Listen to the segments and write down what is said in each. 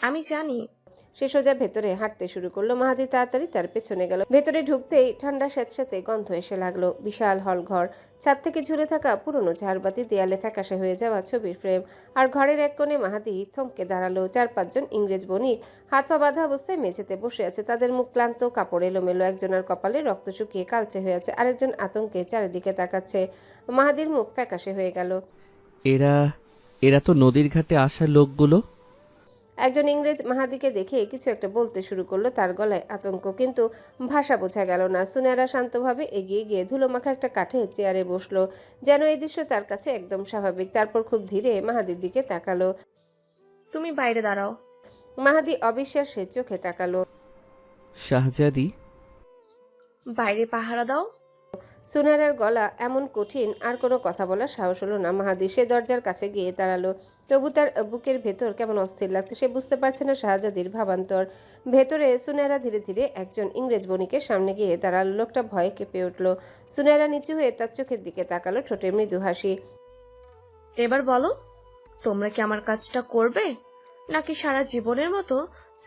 আমি জানি। সে সোজা ভেতরে হাঁটতে শুরু করলো। মাহাদি তাড়াতাড়ি তার পেছনে গেল। ভেতরে ঢুকতেই ঠান্ডা স্যাঁতস্যাঁতে গন্ধ এসে লাগলো। বিশাল হল ঘর, ছাদ থেকে ঝুলে থাকা পুরনো ঝাড়বাতি, দেয়ালে ফ্যাকাশে হয়ে যাওয়া ছবির ফ্রেম। আর ঘরের এক কোণে মাহাদি থমকে দাঁড়ালো। 4-5 জন ইংরেজ বণিক হাত পা বাঁধা অবস্থায় মেঝেতে বসে আছে। তাদের মুখ ক্লান্ত, কাপড় এলোমেলো। একজনের কপালে রক্ত শুকিয়ে কালচে হয়ে আছে, আরেকজন আতঙ্কে চারিদিকে তাকাচ্ছে। মাহাদির মুখ ফ্যাকাশে হয়ে গেল। এরা এরা তো নদীর ঘাটে আসা লোকগুলো। একজন ইংরেজ মাহাদিকে দেখে কিছু একটা বলতে শুরু করলো। তার গলায় আতঙ্ক, কিন্তু ভাষা বোঝা গেল না। সুনেরা শান্তভাবে এগিয়ে গিয়ে ধুলোমাখা একটা কাঠে চেয়ারে বসলো, যেন এই দৃশ্য তার কাছে একদম স্বাভাবিক। তারপর খুব ধীরে মাহাদির দিকে তাকালো। তুমি বাইরে দাঁড়াও। মাহাদি অবিশ্বাসের চোখে তাকালো। শাহজাদি, বাইরে পাহারা দাও। সুনেরার গলা এমন কঠিন, আর কোনো কথা বলার সাহস হলো না মাহাদি। সে দরজার কাছে গিয়ে দাঁড়ালো। তবু তার বুকের ভেতর কেমন অস্থির লাগছে। সে বুঝতে পারছে না শাহজাদির ভাবান্তর। ভেতরে সুনেরা ধীরে ধীরে একজন ইংরেজ বণিকের সামনে গিয়ে দাঁড়ালো। লোকটা ভয়ে কেঁপে উঠল। সুনেরা নিচু হয়ে তার চোখের দিকে তাকালো, ঠোঁটে মৃদু হাসি। এবার বলো, তোমরা কি আমার কাজটা করবে, নাকি সারা জীবনের মতো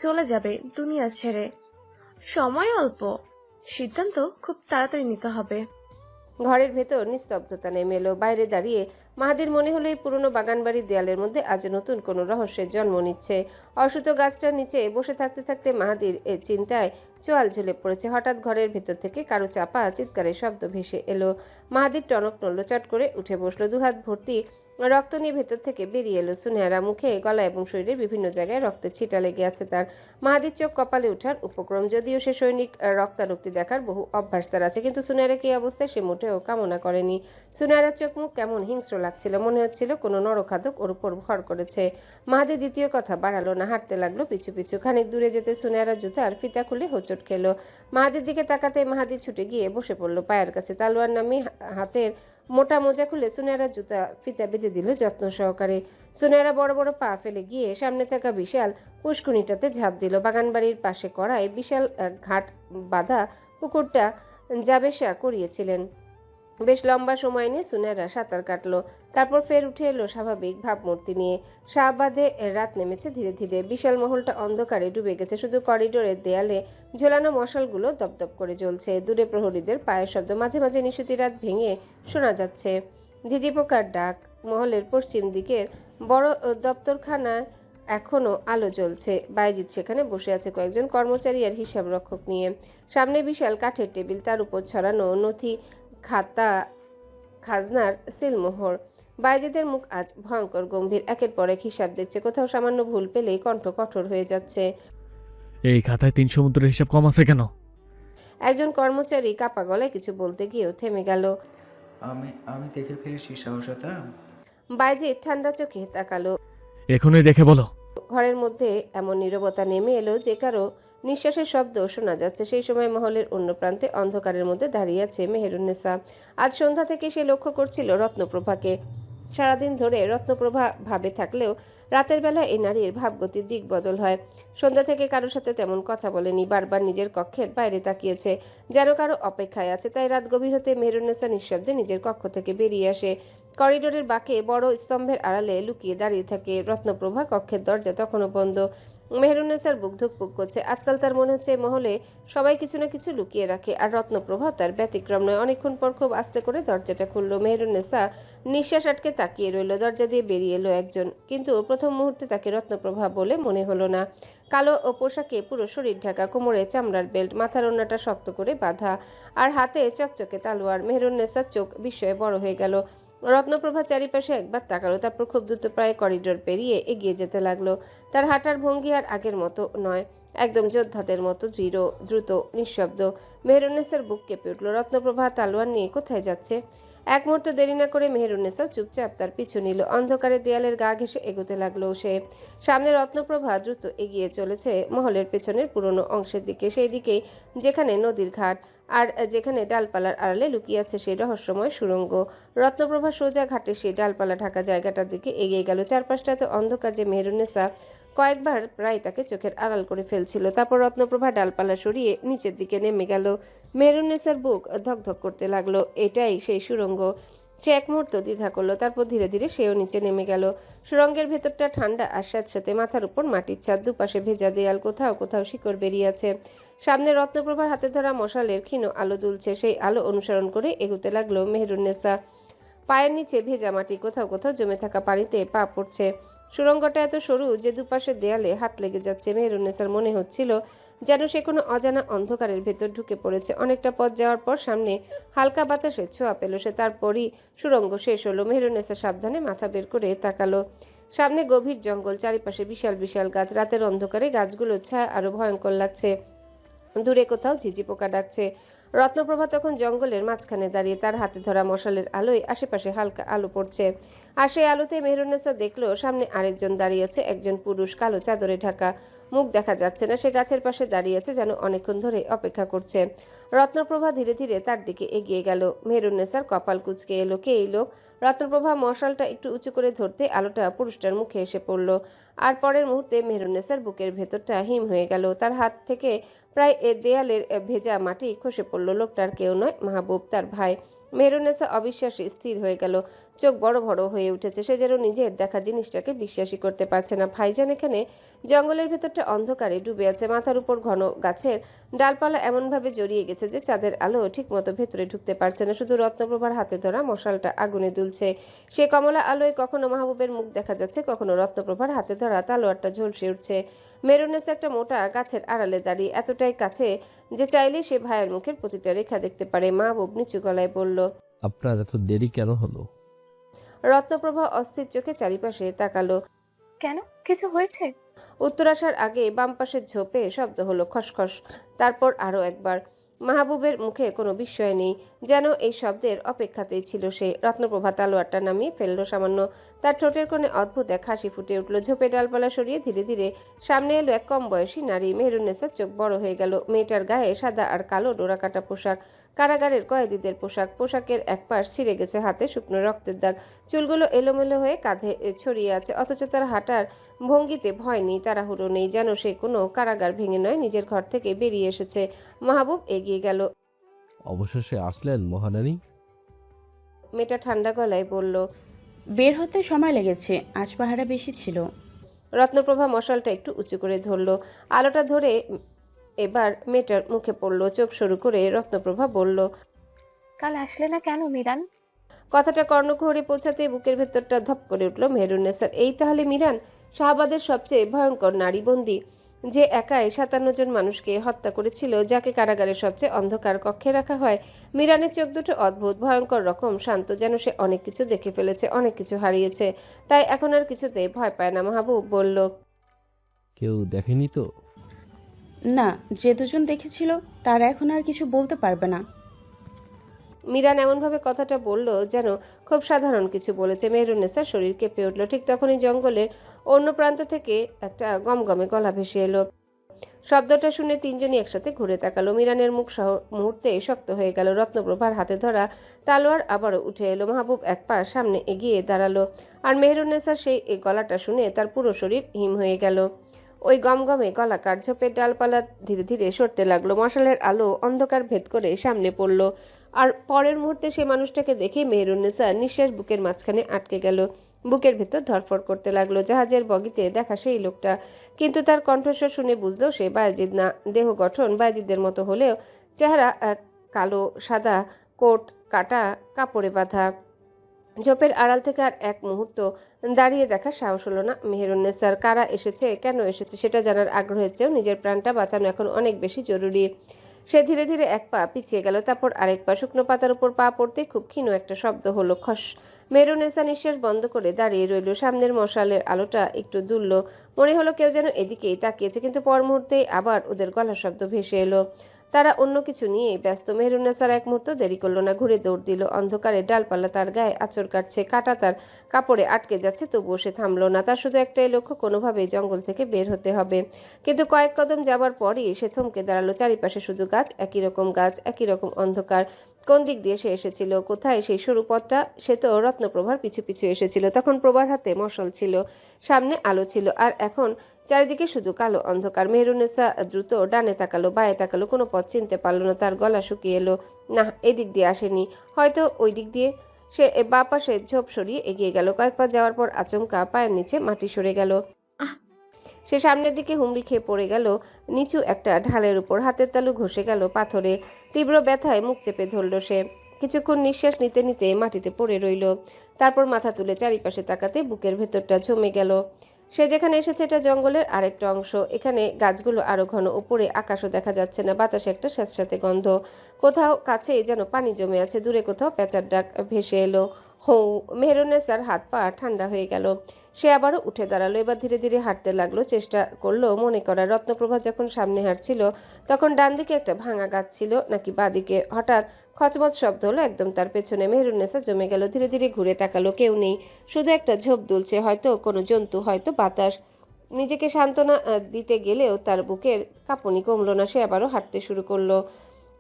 চলে যাবে দুনিয়া ছেড়ে? সময় অল্প, সিদ্ধান্ত খুব তাড়াতাড়ি নিতে হবে। ঘরের ভেতর নিস্তব্ধতা নেমে এলো। বাইরে দাঁড়িয়ে মাহাদির মনে হলো এই পুরনো বাগানবাড়ির দেয়ালের মধ্যে আজ নতুন কোনো রহস্যের জন্ম নিচ্ছে। অসুত গাছটার নিচে বসে থাকতে থাকতে মাহাদির চিন্তায় চোয়াল ঝুলে পড়েছে। হঠাৎ ঘরের ভেতর থেকে কারো চাপা চিৎকারের শব্দ ভেসে এলো। মাহাদির টনক নড়ল, চট করে উঠে বসলো। দুহাত ভর্তি রক্ত নিয়ে ভেতর থেকে বেরিয়ে এলো সুনেহারা। মুখে, গলা এবং শরীরের বিভিন্ন জায়গায় রক্তের ছিটা লেগে আছে তার। মাহাদির চোখ কপালে ওঠার উপক্রম। যদিও সে সৈনিক রক্তারক্তি দেখার বহু অভ্যাস তার আছে, কিন্তু সুনেহারাকে এই অবস্থায় সে মোটেও কামনা করেনি। সুনেহারার চোখ মুখ কেমন হিংস্র লাগছিল। মনে হচ্ছিল কোনো নরখাদক ওর উপর ভর করেছে। মাহাদি দ্বিতীয় কথা বাড়ালো না, হাঁটতে লাগলো পিছু পিছু। খানিক দূরে যেতে সুনেহারা জুতার ফিতা খুলে হোঁচট খেলো। মাহাদির দিকে তাকাতে মাহাদি ছুটে গিয়ে বসে পড়লো পায়ের কাছে। তালোয়ার নামিয়ে হাতের মোটা মোজা খুলে সুনেহারা জুতা ফিতা বেঁধে দিল যত্ন সহকারে। সুনেহারা বড় বড় পা ফেলে গিয়ে সামনে থাকা বিশাল পুষ্কুনিটাতে ঝাঁপ দিল। বাগানবাড়ির পাশে করায় বিশাল ঘাট বাঁধা পুকুরটা জাবেশা করিয়েছিলেন। বেশ লম্বা সময় নিয়ে সুনেহারা সাঁতার কাটলো। তারপর ফের উঠে এলো স্বাভাবিক ভাবমূর্তি নিয়ে। শাহবাদে রাত নেমেছে ধীরে ধীরে। বিশাল মহলটা অন্ধকারে ডুবে গেছে। শুধু করিডোরের দেয়ালে ঝোলানো মশালগুলো দপদপ করে জ্বলছে। দূরে প্রহরীদের পায়ের শব্দ, মাঝে মাঝে নিশুতি রাত ভেঙে শোনা যাচ্ছে ঝিঝি পোকার ডাক। মহলের পশ্চিম দিকের বড় দপ্তরখানায় এখনো আলো জ্বলছে। বাইজিৎ সেখানে বসে আছে কয়েকজন কর্মচারী আর হিসাব রক্ষক নিয়ে। সামনে বিশাল কাঠের টেবিল, তার উপর ছড়ানো নথি, খাতা, খাজনার সিলমোহর। বাইজিদের মুখ আজ ভয়ঙ্কর গম্ভীর। একের পর এক হিসাব দেখছে। কোথাও সামান্য ভুল পেলেই কণ্ঠ কঠোর হয়ে যাচ্ছে। এই খাতায় 3 সমুদ্রের হিসাব কম আছে কেন? একজন কর্মচারী কাপা গলায় কিছু বলতে গিয়েও থেমে গেল। আমি দেখে ফেলেছি সহসতা। বাইজিদ ঠান্ডা চোখে তাকালো। এখনই দেখে বলো। ঘরের মধ্যে এমন নীরবতা নেমে এলো যে কারো নিঃশ্বাসের শব্দ শোনা যাচ্ছে। সেই সময় মহলের অন্য প্রান্তে অন্ধকারের মধ্যে দাঁড়িয়ে আছে মেহেরুন্নেসা। আজ সন্ধ্যা থেকে সে লক্ষ্য করছিল রত্নপ্রভাকে। সারাদিন ধরে রত্নপ্রভা ভাবে থাকলেও রাতের বেলা এই নারীর ভাবগতির দিক বদল হয়। সন্ধ্যা থেকে কারোর সাথে তেমন কথা বলেনি। বারবার নিজের কক্ষের বাইরে তাকিয়েছে, যেন কারো অপেক্ষায় আছে। তাই রাত গভীর হতে মেহেরুন্নেসা নিঃশব্দে নিজের কক্ষ থেকে বেরিয়ে আসে। করিডোরের বাঁকে বড় স্তম্ভের আড়ালে লুকিয়ে দাঁড়িয়ে থাকে রত্নপ্রভা। কক্ষের দরজা তখনও বন্ধ। মেহেরুন্নেসার বুক ধুকপুক করছে। আজকাল তার মনে হচ্ছে মহলে সবাই কিছু না কিছু লুকিয়ে রাখে, আর রত্নপ্রভা তার ব্যতিক্রম নয়। অনেকক্ষণ পর খুব আস্তে করে দরজাটা খুললো। মেহেরুন্নেসা নিঃশ্বাস আটকে তাকিয়ে রইল। দরজা দিয়ে বেরিয়ে এলো একজন, কিন্তু প্রথম মুহূর্তে তাকে রত্নপ্রভা বলে মনে হলো না। কালো ও পোশাকে পুরো শরীর ঢাকা, কোমরে চামড়ার বেল্ট, মাথার ওড়নাটা শক্ত করে বাঁধা, আর হাতে চকচকে তালোয়ার। মেহেরুন্নেসার চোখ বিস্ময়ে বড় হয়ে গেল। রত্নপ্রভা চারিপাশে একবার তাকালো, তারপর খুব দ্রুত প্রায় করিডোর পেরিয়ে এগিয়ে যেতে লাগলো। তার হাঁটার ভঙ্গি আর আগের মতো নয়, একদম যোদ্ধাদের মতো দৃঢ়, দ্রুত, নিঃশব্দ। মেহেরুন্নেসার বুক কেঁপে উঠল। রত্নপ্রভা তালোয়ার নিয়ে কোথায় যাচ্ছে? এক মুহূর্ত দেরি না করে মেহেরুন্নেসাও চুপচাপ তার পিছু নিল। অন্ধকারে দেয়ালের গা ঘেঁষে এগোতে লাগলো সে। সামনে রত্নপ্রভা দ্রুত এগিয়ে চলেছে মহলের পেছনের পুরনো অংশের দিকে, সেই দিকেই যেখানে নদীর ঘাট, আর যেখানে ডালপালার আড়ালে লুকিয়ে আছে সেই রহস্যময় সুড়ঙ্গ। রত্নপ্রভা সোজা ঘাটে সেই ডালপালা ঢাকা জায়গাটার দিকে এগিয়ে গেল। চারপাশটা এত অন্ধকার যে মেহেরুন্নেসা কয়েকবার প্রায় তাকে চোখের আড়াল করে ফেলছিল। তারপর রত্নপ্রভা ডালপালা সরিয়ে নিচের দিকে নেমে গেল। মেহেরুন্নেসার বুক ধকধক করতে লাগলো। এটাই সেই সুড়ঙ্গ। সে এক মুহূর্ত দ্বিধা করলো, তারপর ধীরে ধীরে সেও নিচে নেমে গেল। সুড়ঙ্গের ভেতরটা ঠান্ডা আর স্যাঁতস্যাঁতে, মাথার উপর মাটির ছাদ, দুপাশে ভেজা দেয়াল, কোথাও কোথাও শিকড় বেরিয়ে আছে। সামনে রত্নপ্রভার হাতে ধরা মশালের ক্ষীণ আলো দুলছে, সেই আলো অনুসরণ করে এগুতে লাগলো মেহেরুন্নেসা। পায়ের নিচে ভেজা মাটি, কোথাও কোথাও জমে থাকা পানিতে পা পড়ছে। সুড়ঙ্গটা এত সরু যে দুপাশের দেয়ালে হাত লেগে যাচ্ছে। মেহেরুন্নেসার মনে হচ্ছিল যেন সে কোনো অজানা অন্ধকারের ভেতর ঢুকে পড়েছে। অনেকটা পথ যাওয়ার পর সামনে হালকা বাতাসের ছোঁয়া পেল সে। তারপরই সুড়ঙ্গ শেষ হলো। মেহেরুন্নেসা সাবধানে মাথা বের করে তাকালো। সামনে গভীর জঙ্গল, চারিপাশে বিশাল বিশাল গাছ। রাতের অন্ধকারে গাছগুলোর ছায়া আরো ভয়ঙ্কর লাগছে। দূরে কোথাও ঝিঝি পোকা ডাকছে। রত্নপ্রভা তখন জঙ্গলের মাঝখানে দাঁড়িয়ে, তার হাতে ধরা মশালের আলোয় আশেপাশে হালকা আলো পড়ছে। আর সেই আলোতে মেহেরুন্নেসা দেখলো সামনে আরেকজন দাঁড়িয়ে আছে, একজন পুরুষ, কালো চাদরে ঢাকা, মুখ দেখা যাচ্ছে না। সে গাছের পাশে দাঁড়িয়ে আছে, যেন অনেকক্ষণ ধরে অপেক্ষা করছে। রত্নপ্রভা ধীরে ধীরে তার দিকে এগিয়ে গেল। মেহেরুন্নেসার কপাল কুঁচকে এলো, কে এই লোক? রত্নপ্রভা মশালটা একটু উঁচু করে ধরতে আলোটা পুরুষটার মুখে এসে পড়ল। আর পরের মুহূর্তে মেহেরুন্নেসার বুকের ভেতরটা হিম হয়ে গেল। তার হাত থেকে প্রায় দেয়ালের ভেজা মাটি খসে পড়ল। লোকটার কেউ নয়, মাহবুব, তার ভাই। মেহেরুন্নেসা অবিশ্বাসী স্থির হয়ে গেল, চোখ বড় বড় হয়ে উঠেছে। সে যেন নিজের দেখা জিনিসটাকে বিশ্বাসই করতে পারছে না। ভাইজান এখানে? জঙ্গলের ভেতরটা অন্ধকারে ডুবে আছে। মাথার উপর ঘন গাছের ডালপালা এমনভাবে জড়িয়ে গেছে যে চাঁদের আলো ঠিকমতো ভেতরে ঢুকতে পারছে না। শুধু রত্নপ্রভার হাতে ধরা মশালটা আগুনে দুলছে। সে কমলা আলোয় কখনো মাহবুবের মুখ দেখা যাচ্ছে, কখনো রত্নপ্রভার হাতে ধরা তালোয়ারটা ঝলসে উঠছে। মেহেরুন্নেসা একটা মোটা গাছের আড়ালে দাঁড়িয়ে, এতটাই কাছে যে চাইলে সে ভাইয়ের মুখের প্রতিটা রেখা দেখতে পারে। মাহবুব নিচু গলায় বলল, আপনার এত দেরি কেন হলো? রত্নপ্রভা অস্থির চোখে চারিপাশে তাকালো। কেন, কিছু হয়েছে? উত্তর আসার আগে বাম পাশের ঝোপে শব্দ হলো খসখস, তারপর আরো একবার। মাহবুবের মুখে কোনো বিস্ময় নেই, যেন এই শব্দের অপেক্ষাতেই ছিল সে। রত্নপ্রভা তালোয়ারটা নামিয়ে ফেললো সামান্য। তার ঠোঁটের কোণে অদ্ভুত এক হাসি ফুটে উঠল। ঝোপে ডালপালা সরিয়ে ধীরে ধীরে সামনে এলো এক কম বয়সী নারী। মেহেরুন্নেসার চোখ বড় হয়ে গেল। মেয়েটার গায়ে সাদা আর কালো ডোরাকাটা পোশাক, কারাগারের কয়েদিদের পোশাক। পোশাকের এক পাশ ছিঁড়ে গেছে, হাতে শুকনো রক্তের দাগ, চুলগুলো এলোমেলো হয়ে কাঁধে ছড়িয়ে আছে। অথচ তার হাঁটার ভঙ্গিতে ভয় নেই, তাড়াহুড়ো নেই, যেন সে কোনো কারাগার ভেঙে নয়, নিজের ঘর থেকে বেরিয়ে এসেছে। মাহবুব এগিয়ে গেল। অবশেষে আসলেন মহারানী। মেয়েটা ঠান্ডা গলায় বলল। বের হতে সময় লেগেছে, আজ পাহারা বেশি ছিল। রত্নপ্রভা মশালটা একটু উঁচু করে ধরল। আলোটা ধরে এবার মেয়েটার মুখে পড়ল। চোখ শুরু করে রত্নপ্রভা বলল, কাল আসলে না কেন মিরান? কথাটা কর্ণকুহরে পৌঁছাতে বুকের ভেতরটা ধপ করে উঠল মেহেরুন্নেসার। এই তাহলে মিরান, শাহবাদের সবচেয়ে ভয়ঙ্কর নারী বন্দী, যে একাই 57 জন মানুষকে হত্যা করেছিল, যাকে কারাগারের সবচেয়ে অন্ধকার কক্ষে রাখা হয়। মিরানের চোখ দুটো অদ্ভুত, ভয়ঙ্কর রকম শান্ত, যেন সে অনেক কিছু দেখে ফেলেছে, অনেক কিছু হারিয়েছে, তাই এখন আর কিছুতে ভয় পায় না। মাহবুব বলল, কেউ দেখেনি তো? না, যে দুজন দেখেছিল তারা এখন আর কিছু বলতে পারবে না। মিরান এমনভাবে কথাটা বলল যেন খুব সাধারণ কিছু বলেছে। মেহেরুন্নেসার শরীর কেঁপে উঠল। ঠিক তখনই জঙ্গলের অন্য প্রান্ত থেকে একটা গমগমে গলা ভেসে এলো। শব্দটা শুনে তিনজনই একসাথে ঘুরে তাকালো। মিরানের মুখ মুহূর্তে শক্ত হয়ে গেল। রত্নপ্রভার হাতে ধরা তালোয়ার আবারও উঠে এলো। মাহবুব এক পা সামনে এগিয়ে দাঁড়ালো। আর মেহেরুন্নেসার সেই গলাটা শুনে তার পুরো শরীর হিম হয়ে গেল। ওই গমগমে গলাকার ঝোপের ডালপালা ধীরে ধীরে সরতে লাগলো। মশালের আলো অন্ধকার ভেদ করে সামনে পড়ল। আর পরের মুহূর্তে সে মানুষটাকে দেখে মেহেরুন্নেসার নিঃশ্বাস বুকের মাঝখানে আটকে গেল। বুকের ভেতর ধরফড় করতে লাগলো। জাহাজের বগিতে দেখা সেই লোকটা, কিন্তু তার কণ্ঠস্বর শুনে বুঝলো সে বায়েজিদ না। দেহ গঠন বায়েজিদের মতো হলেও চেহারা কালো সাদা, কোট কাটা কাপড়ে বাঁধা। ঝোপের আড়াল থেকে আর এক মুহূর্ত দাঁড়িয়ে দেখার সাহস হলো না মেহেরুন্নেসার। কারা এসেছে, কেন এসেছে সেটা জানার আগ্রহের চেয়েও নিজের প্রাণটা বাঁচানো এখন অনেক বেশি জরুরি। সে ধীরে ধীরে এক পা পিছিয়ে গেল, তারপর আরেক পা। শুকনো পাতার উপর পা পড়তে খুব ক্ষীণ একটা শব্দ হলো, খস। মেহেরুন্নেসা নিঃশ্বাস বন্ধ করে দাঁড়িয়ে রইল। সামনের মশালের আলোটা একটু দুলল, মনে হলো কেউ যেন এদিকেই তাকিয়েছে, কিন্তু পর মুহূর্তেই আবার ওদের গলার শব্দ ভেসে এলো। তারা অন্য কিছু নিয়ে ব্যস্ত। মেহেরুন্নেসার এক মুহূর্ত দেরি করলো না, ঘুরে দৌড় দিল। অন্ধকারে ডালপালা তার গায়ে আঁচড় কাটছে, কাঁটা তার কাপড়ে আটকে যাচ্ছে, তবুও সে থামলো না। তার শুধু একটাই লক্ষ্য, কোনোভাবেই জঙ্গল থেকে বের হতে হবে। কিন্তু কয়েক কদম যাবার পরই সে থমকে দাঁড়ালো। চারিপাশে শুধু গাছ, একই রকম গাছ, একই রকম অন্ধকার। কোন দিক দিয়ে সে এসেছিল, কোথায় সেই সরু পথটা? সে তো রত্নপ্রভার পিছু পিছু এসেছিল, তখন প্রভার হাতে মশাল ছিল, সামনে আলো ছিল, আর এখন চারিদিকে শুধু কালো অন্ধকার। মেহেরুন্নেসা দ্রুত ডানে তাকালো, বায়ে তাকালো, কোনো পথ চিনতে পারল না। তার গলা শুকিয়ে এলো। না, এদিক দিয়ে আসেনি, হয়তো ওই দিক দিয়ে। সে বা পাশে ঝোপ সরিয়ে এগিয়ে গেল। কয়েক পা যাওয়ার পর আচমকা পায়ের নিচে মাটি সরে গেল। সে সামনের দিকে হুমড়ি খেয়ে পড়ে গেল নিচু একটা ঢালের উপর। হাতের তালু ঘষে গেল পাথরে। তীব্র ব্যথায় মুখ চেপে ধরল সে। কিছুক্ষণ নিঃশ্বাস নিতে নিতে মাটিতে পড়ে রইল। তারপর মাথা তুলে চারিপাশে তাকাতে বুকের ভেতরটা জমে গেল। সে যেখানে এসেছে এটা জঙ্গলের আরেকটা অংশ। এখানে গাছগুলো আরো ঘন, উপরে আকাশও দেখা যাচ্ছে না। বাতাসে একটা স্যাঁতস্যাঁতে গন্ধ। কোথাও কাছে যেন পানি জমে আছে, দূরে কোথাও প্যাঁচার ডাক ভেসে এলো। হৌ। মেহেরুন্নেসার হাত পা ঠান্ডা হয়ে গেল। সে আবারও উঠে দাঁড়ালো। এবার ধীরে ধীরে হাঁটতে লাগলো। চেষ্টা করলো মনে করার। রত্নপ্রভা যখন সামনে হাঁটছিল তখন ডান দিকে একটা ভাঙা গাছ ছিল নাকি বাঁদিকে। হঠাৎ খচমচ শব্দ হলো একদম তার পেছনে। মেহেরুন্নেসা জমে গেল। ধীরে ধীরে ঘুরে তাকালো। কেউ নেই, শুধু একটা ঝোপ দুলছে। হয়তো কোনো জন্তু, হয়তো বাতাস। নিজেকে সান্ত্বনা দিতে গেলেও তার বুকের কাঁপুনি কমলো না। সে আবারও হাঁটতে শুরু করলো।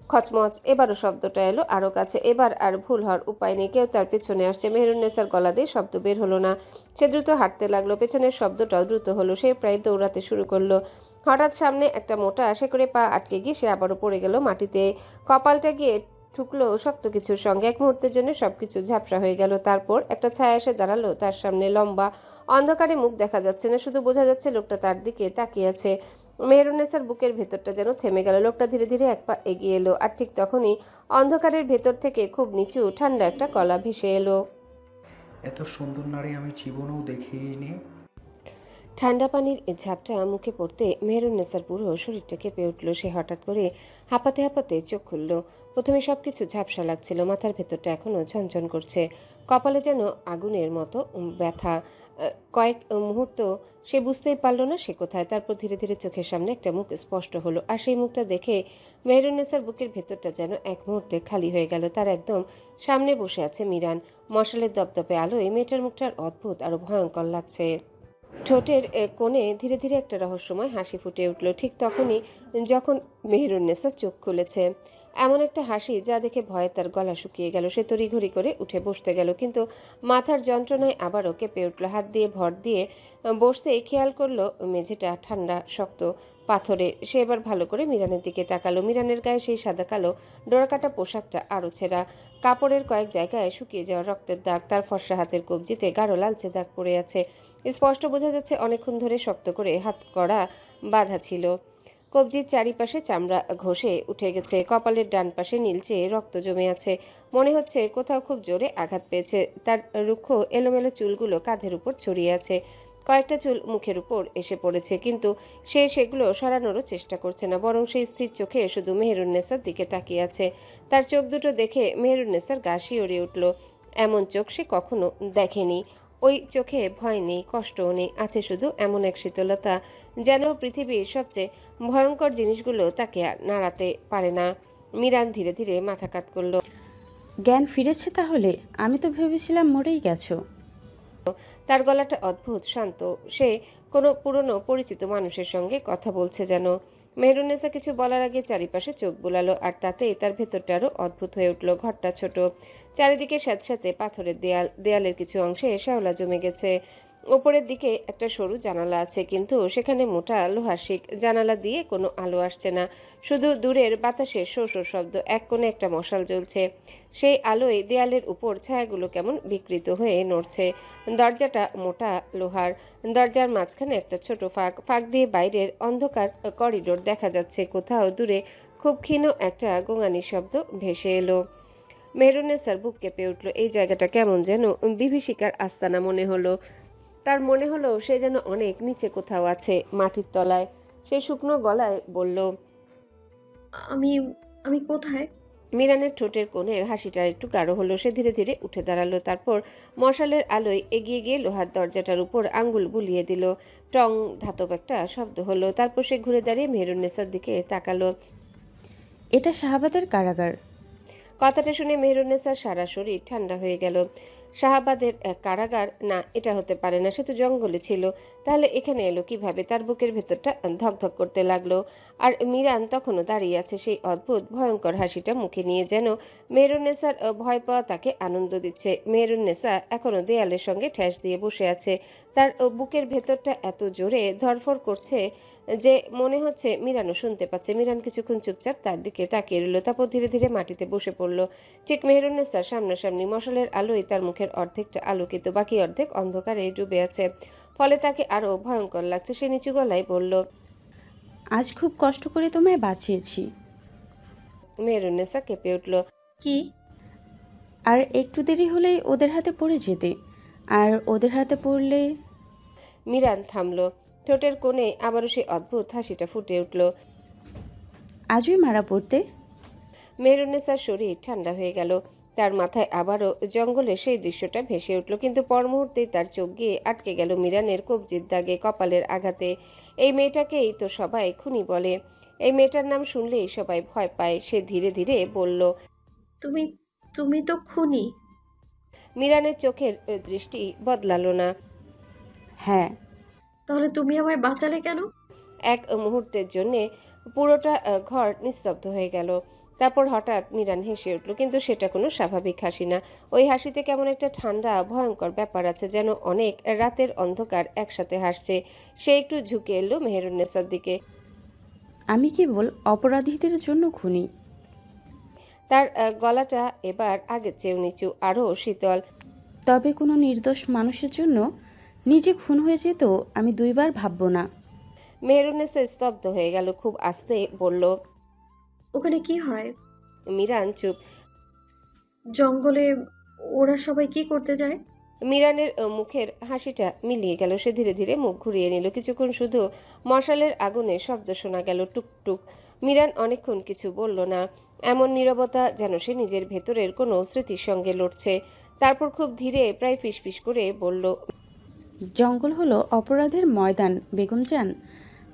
খচমচ। এবারও শব্দটা এলো আরো কাছে। এবার আর ভুল হওয়ার উপায় নেই, কেউ তার পেছনে আসছে। মেহেরুন্নেসার গলা দিয়ে শব্দ বের হলো না। সে দ্রুত হাঁটতে লাগলো। পেছনের শব্দটাও দ্রুত হলো। সে প্রায় দৌড়াতে শুরু করলো। হঠাৎ সামনে একটা মোটা শেকড়ে পা আটকে গিয়ে সে আবারও পড়ে গেল মাটিতে। কপালটা গিয়ে ঠুকলো শক্ত কিছুর সঙ্গে। এক মুহূর্তের জন্য সবকিছু ঝাপসা হয়ে গেল। তারপর একটা ছায়া এসে দাঁড়ালো তার সামনে। লম্বা, অন্ধকারে মুখ দেখা যাচ্ছে না, শুধু বোঝা যাচ্ছে লোকটা তার দিকে তাকিয়ে আছে। মেহেরুন্নেসার বুকের ভেতরটা যেন থেমে গেল। লোকটা ধীরে ধীরে এক পা এগিয়ে এলো। আর ঠিক তখনই অন্ধকারের ভেতর থেকে খুব নিচু ঠান্ডা একটা গলা ভেসে এলো। এত সুন্দর নারী আমি জীবনেও দেখিনি। ঠান্ডা পানির ঝাপটা মুখে পড়তে মেহেরুন্নেসার পুরো শরীরটা কেঁপে উঠল। সে হঠাৎ করে হাঁপাতে হাঁপাতে চোখ খুলল। প্রথমে সবকিছু ঝাপসা লাগছিল। মাথার ভেতরটা এখনো ঝনঝন করছে। কপালে যেন আগুনের মতো ব্যথা। কয়েক মুহূর্ত সে বুঝতেই পারল না সে কোথায়। তারপর ধীরে ধীরে চোখের সামনে একটা মুখ স্পষ্ট হলো। আর সেই মুখটা দেখে মেহেরুন্নেসার বুকের ভেতরটা যেন এক মুহূর্তে খালি হয়ে গেল। তার একদম সামনে বসে আছে মিরান। মশালের দপদপে আলোয় মেয়েটার মুখটার অদ্ভুত আরো ভয়ঙ্কর লাগছে। ঠোঁটের কোণে ধীরে ধীরে একটা রহস্যময় হাসি ফুটে উঠল। ঠিক তখনই যখন মেহেরুন্নেসা চোখ খুলেছে। এমন একটা হাসি যা দেখে ভয়ে তার গলা শুকিয়ে গেল। সে তড়িঘড়ি করে উঠে বসতে গেল, কিন্তু মাথার যন্ত্রণায় আবারও কেঁপে উঠল। হাত দিয়ে ভর দিয়ে বসতেই খেয়াল করলো মেঝেটা ঠান্ডা শক্ত পাথরে। সে এবার ভালো করে মিরানের দিকে তাকালো। মিরানের গায়ে সেই সাদা কালো ডোরাকাটা পোশাকটা আরো ছেঁড়া। কাপড়ের কয়েক জায়গায় শুকিয়ে যাওয়া রক্তের দাগ। তার ফর্সা হাতের কবজিতে গাঢ় লালচে দাগ পড়ে আছে। স্পষ্ট বোঝা যাচ্ছে অনেকক্ষণ ধরে শক্ত করে হাত কড়া বাঁধা ছিল। কবজির চারিপাশে চামড়া ঘষে উঠে গেছে। কপালের ডান পাশে নীলচে রক্ত জমে আছে। মনে হচ্ছে কোথাও খুব জোরে আঘাত পেয়েছে। তার রুক্ষ এলোমেলো চুলগুলো কাঁধের উপর ছড়িয়ে আছে। কয়েকটা চুল মুখের উপর এসে পড়েছে, কিন্তু সে সেগুলো সরানোরও চেষ্টা করছে না, বরং সেই স্থির চোখে শুধু মেহেরুন্নেসার দিকে তাকিয়ে আছে। তার চোখ দুটো দেখে মেহেরুন্নেসার গা শিউরে উঠল। এমন চোখ সে কখনো দেখেনি। ওই চোখে ভয় নেই, কষ্টও নেই, আছে শুধু এমন এক শীতলতা যেন পৃথিবীর সবচেয়ে ভয়ঙ্কর জিনিসগুলো তাকে আর নাড়াতে পারে না। মিরান ধীরে ধীরে মাথা কাত করল। জ্ঞান ফিরেছে তাহলে? আমি তো ভেবেছিলাম মরেই গেছো। তার গলাটা অদ্ভুত শান্ত। সে কোনো পুরনো পরিচিত মানুষের সঙ্গে কথা বলছে যেন। মেহেরুন্নেসা কিছু বলার আগে চারিপাশে চোখ বুলালো, আর তাতেই তার ভেতরটা আরও অদ্ভুত হয়ে উঠল। ঘরটা ছোট, চারিদিকে স্যাঁতস্যাঁতে পাথরের দেয়াল। দেয়ালের কিছু অংশে শ্যাওলা জমে গেছে। ওপরের দিকে একটা সরু জানালা আছে, কিন্তু সেখানে মোটা লোহার শিক। জানালা দিয়ে কোনো আলো আসছে না, শুধু দূরের বাতাসে শো শো শব্দ। এক কোণে একটা মশাল জ্বলছে, সেই আলোয় দেয়ালের উপর ছায়াগুলো কেমন বিকৃত হয়ে নড়ছে। দরজাটা মোটা লোহার। দরজার মাঝখানে একটা ছোট ফাঁক। ফাঁক দিয়ে বাইরের অন্ধকার করিডোর দেখা যাচ্ছে। কোথাও দূরে খুব ক্ষীণ একটা গোঙানির শব্দ ভেসে এলো। মেহেরুন্নেসার বুক কেঁপে উঠল। এই জায়গাটা কেমন যেন বিভীষিকার আস্তানা মনে হলো। তার মনে হলো সে যেন অনেক নিচে কোথাও আছে, মাটির তলায়। সে শুকনো গলায় বলল, আমি আমি কোথায়? মিরানের ঠোঁটের কোণের হাসিটা একটু গাঢ় হলো। সে ধীরে ধীরে উঠে দাঁড়ালো। তারপর মশালের আলোয় এগিয়ে গিয়ে লোহার দরজাটার উপর আঙ্গুল বুলিয়ে দিল। টং ধাতব একটা শব্দ হলো। তারপর সে ঘুরে দাঁড়িয়ে মেহেরুন্নেসার দিকে তাকালো। এটা শাহাবাদের কারাগার। কথাটা শুনে মেহেরুন্নেসার সারা শরীর ঠান্ডা হয়ে গেল। শাহাবাদের কারাগার? না, এটা হতে পারে না। সে তো জঙ্গলে ছিল, তাহলে এখানে এলো কিভাবে? তার বুকের ভেতরটা ধকধক করতে লাগলো। আর মিরান তখনও দাঁড়িয়ে আছে, সেই অদ্ভুত ভয়ঙ্কর হাসিটা মুখে নিয়ে, যেন মেহেরুন্নেসার ভয় পাওয়া তাকে আনন্দ দিচ্ছে। মেহেরুন্নেসা এখনো দেয়ালের সঙ্গে ঠেস দিয়ে বসে আছে। তার বুকের ভেতরটা এত জোরে ধরফর করছে যে মনে হচ্ছে মিরানও শুনতে পাচ্ছে। মিরান কিছুক্ষণ চুপচাপ তার দিকে তাকিয়ে রইল, তারপর ধীরে ধীরে মাটিতে বসে পড়ল। পড়ল। ঠিক মেহেরুন্নেসার সামনাসামনি মশালের আলোয় তার মুখের অর্ধেকটা আলোকিত, বাকি অর্ধেক অন্ধকারে ডুবে আছে। ফলে তাকে আরো ভয়ঙ্কর লাগছে। সে নিচু গলায় বলল, আজ খুব কষ্ট করে তোমায় বাঁচিয়েছি। মেহেরুন্নেসা কেঁপে উঠল। কি? আর একটু দেরি হলেই ওদের হাতে পড়ে যেতে, আর ওদের হাতে পড়লে। মিরান থামল। ঠোঁটের কোণে আবারও সেই অদ্ভুত হাসিটা ফুটে উঠল। আজই মারা পড়তে। মেহেরুন্নেসার শরীর ঠান্ডা হয়ে গেল। তার মাথায় আবারও জঙ্গলে সেই দৃশ্যটা ভেসে উঠল, কিন্তু পর মুহূর্তেই তার চোখ গিয়ে আটকে গেল মিরানের কবজির দাগে, কপালের আঘাতে। এই মেয়েটাকেই তো সবাই খুনি বলে। এই মেয়েটার নাম শুনলেই সবাই ভয় পায়। সে ধীরে ধীরে বলল, তুমি তুমি তো খুনি। মিরানের চোখের দৃষ্টি বদলালো না। হ্যাঁ। তাহলে তুমি আমায় বাঁচালে কেন? এক মুহূর্তের জন্যে পুরোটা ঘর নিস্তব্ধ হয়ে গেল। তারপর হঠাৎ মিরান হেসে উঠল, কিন্তু সেটা কোনো স্বাভাবিক হাসি না। ওই হাসিতে কেমন একটা ঠান্ডা ভয়ঙ্কর ব্যাপার আছে, যেন অনেক রাতের অন্ধকার একসাথে হাসছে। সে একটু ঝুঁকে এলো মেহেরুন্নেসার দিকে। আমি কেবল অপরাধীদের জন্য খুনি। তার গলাটা এবার আগের চেয়েও নিচু, আরও শীতল। তবে কোনো নির্দোষ মানুষের জন্য নিজে খুন হয়ে যেত আমি দুইবার ভাববো না। মেহেরুন্নেসা স্তব্ধ হয়ে গেল, খুব আস্তে বলল। ওখানে কি হয়? মিরান চুপ। জঙ্গলে ওরা সবাই কি করতে যায়? মিরানের মুখের হাসিটা মিলিয়ে গেল। সে ধীরে ধীরে মুখ ঘুরিয়ে নিল। কিছুক্ষণ শুধু মশালের আগুনে শব্দ শোনা গেল, টুকটুক। মিরান অনেকক্ষণ কিছু বলল না। এমন নীরবতা যেন সে নিজের ভেতরের কোনো স্মৃতির সঙ্গে লড়ছে। তারপর খুব ধীরে, প্রায় ফিসফিস করে বলল, জঙ্গল হলো অপরাধের ময়দান বেগমজান,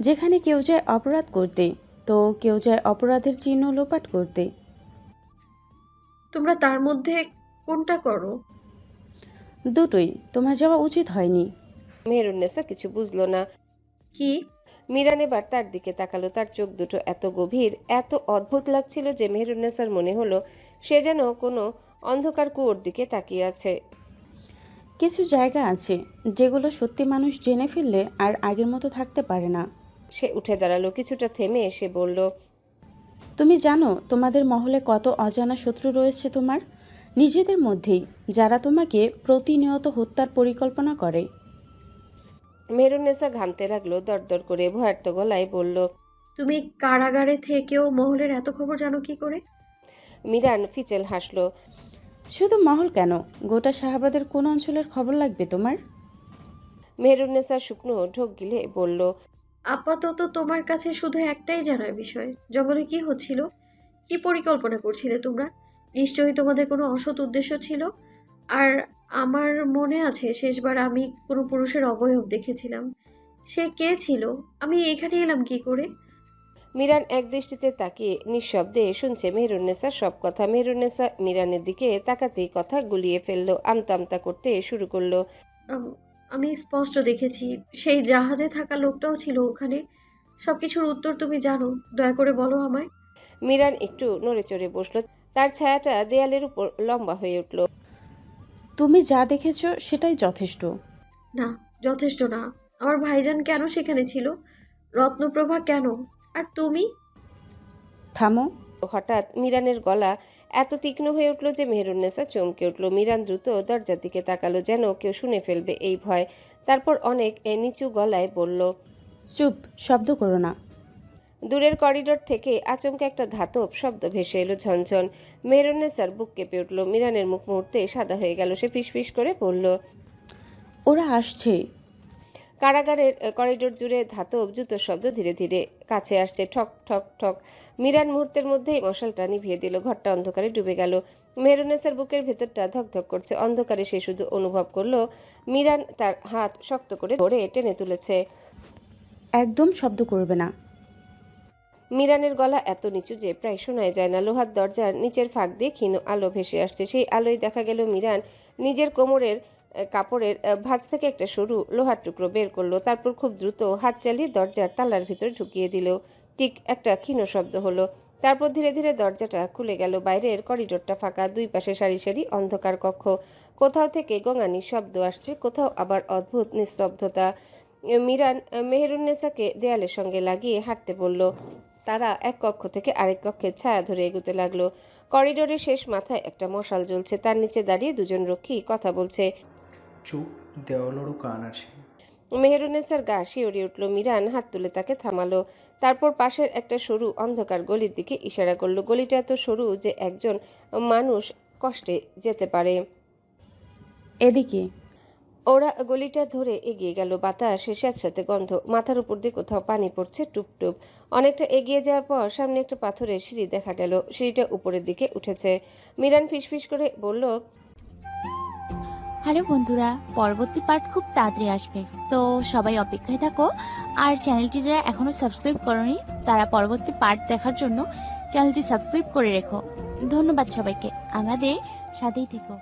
যেখানে কেউ যায় অপরাধ করতে, তো কেউ যায় অপরাধের চিহ্ন লোপাট করতে। তোমরা তার মধ্যে কোনটা করো? দুটোই। তোমার যাওয়া উচিত হয়নি। মেহেরুন্নেসা কিছু বুঝল না। কি? মিরান এবার তার দিকে তাকালো। তার চোখ দুটো এত গভীর, এত অদ্ভুত লাগছিল যে মেহেরুন্নেসার মনে হলো সে যেন কোনো অন্ধকার কুয়োর দিকে তাকিয়ে আছে। কিছু জায়গা আছে যেগুলো সত্যি মানুষ জেনে ফেললে আর আগের মতো থাকতে পারে না। সে উঠে দাঁড়ালো। কিছুটা থেমে এসে বলল, তুমি জানো তোমাদের মহলে কত অজানা শত্রু রয়েছে তোমার নিজেদের মধ্যেই, যারা তোমাকে প্রতিনিয়ত হত্যার পরিকল্পনা করে। মেহেরুন্নেসা ঘামতে লাগলো দরদর করে, ভয়ার্ত গলায় বলল, তুমি কারাগারে থেকেও মহলের এত খবর জানো কি করে? মিরান ফিচেল হাসলো। শুধু মহল কেন, গোটা শাহাবাদের কোন অঞ্চলের খবর লাগবে তোমার? মেহেরুন্নেসা শুকনো ঢোক গিলে বলল, আপাতত তোমার কাছে শুধু একটাই জানার বিষয়, জঙ্গলে কি হচ্ছিল, কি পরিকল্পনা করছিলে তোমরা? নিশ্চয়ই তোমাদের কোনো অসৎ উদ্দেশ্য ছিল। আর আমার মনে আছে শেষবার আমি কোনো পুরুষের অবয়ব দেখেছিলাম। সে কে ছিল? আমি এখানে এলাম কি করে? মিরান এক দৃষ্টিতে তাকিয়ে নিঃশব্দে শুনছে মেহেরুন্নেসার সব কথা। মেহেরুন্নেসা মিরানের দিকে তাকাতেই কথা গুলিয়ে ফেললো, আমতা আমতা করতে শুরু করলো। আমি স্পষ্ট দেখেছি সেই জাহাজে থাকা লোকটাও ছিল ওখানে। সবকিছুর উত্তর তুমি জানো, দয়া করে বলো আমায়। মিরান একটু নড়ে চড়ে বসলো। তার ছায়াটা দেয়ালের উপর লম্বা হয়ে উঠল। তুমি যা দেখেছ সেটাই যথেষ্ট। না, যথেষ্ট না। আমার ভাইজান কেন সেখানে ছিল? রত্নপ্রভা কেন? আর তুমি? থামো। হঠাৎ মিরানের গলা এত তীক্ষ্ণ হয়ে উঠল যে মেহেরুন্নেসা চমকে উঠল। মিরান দ্রুত দরজার দিকে তাকালো, যেন কেউ শুনে ফেলবে এই ভয়। তারপর অনেক নিচু গলায় বলল, চুপ, শব্দ করো না। দূরের করিডোর থেকে আচমকা একটা ধাতব শব্দ ভেসে এলো, ঝনঝন। মেহেরুন্নেসার বুক কেঁপে উঠল। মিরানের মুখ মুহূর্তে সাদা হয়ে গেল। সে ফিসফিস করে বলল, ওরা আসছে। কারাগারের করিডোর জুড়ে ধাতব জুতোর শব্দ ধীরে ধীরে কাছে আসছে, ঠক ঠক ঠক। মিরান মুহূর্তের মধ্যেই মশালটা নিভিয়ে দিল। ঘরটা অন্ধকারে ডুবে গেল। মেহেরুন্নেসার বুকের ভেতরটা ধকধক করছে। অন্ধকারে সে শুধু অনুভব করলো মিরান তার হাত শক্ত করে ধরে টেনে তুলেছে। একদম শব্দ করবে না। মিরানের গলা এত নিচু যে প্রায় শোনাই যায় না। লোহার দরজার নিচের ফাঁক দিয়ে ক্ষীণ আলো ভেসে আসছে। সেই আলোয় দেখা গেল মিরান নিজের কোমরের কাপড়ের ভাঁজ থেকে একটা সরু লোহার টুকরো বের করলো। তারপর খুব দ্রুত হাত চালিয়ে দরজার তালার ভিতরে ঢুকিয়ে দিল। ঠিক একটা ক্ষীণ শব্দ হলো। তারপর ধীরে ধীরে দরজাটা খুলে গেল। বাইরের করিডোরটা ফাঁকা, দুই পাশে সারি সারি অন্ধকার কক্ষ। কোথাও থেকে গোঙানির শব্দ আসছে, কোথাও আবার অদ্ভুত নিস্তব্ধতা। মিরান মেহেরুন্নেসাকে দেয়ালের সঙ্গে লাগিয়ে হাঁটতে বলল। তারা এক কক্ষ থেকে আরেক কক্ষে ছায়া ধরে এগোতে লাগলো। করিডোরের শেষ মাথায় একটা মশাল জ্বলছে, তার নিচে দাঁড়িয়ে দুজন রক্ষী কথা বলছে। চুপ, দেওয়ালেরও কান আছে। মেহেরুন্নেসার গা শিউরে উঠল। মিরান হাত তুলে তাকে থামালো, তারপর পাশের একটা সরু অন্ধকার গলির দিকে ইশারা করলো। গলিটা এত সরু যে একজন মানুষ কষ্টে যেতে পারে। এদিকে। ওরা গলিটা ধরে এগিয়ে গেল। বাতাসে স্যাঁতস্যাঁতে গন্ধ, মাথার উপর দিয়ে কোথাও পানি পড়ছে টুপটুপ। অনেকটা এগিয়ে যাওয়ার পর সামনে একটা পাথরের সিঁড়ি দেখা গেল, সিঁড়িটা উপরের দিকে উঠেছে। মিরান ফিসফিস করে বলল, হ্যালো বন্ধুরা, পরবর্তী পার্ট খুব তাড়াতাড়ি আসবে, তো সবাই অপেক্ষায় থাকো। আর চ্যানেলটি যারা এখনো সাবস্ক্রাইব করনি তারা পরবর্তী পার্ট দেখার জন্য চ্যানেলটি সাবস্ক্রাইব করে রেখো। ধন্যবাদ সবাইকে, আমাদের সাথেই থেকো।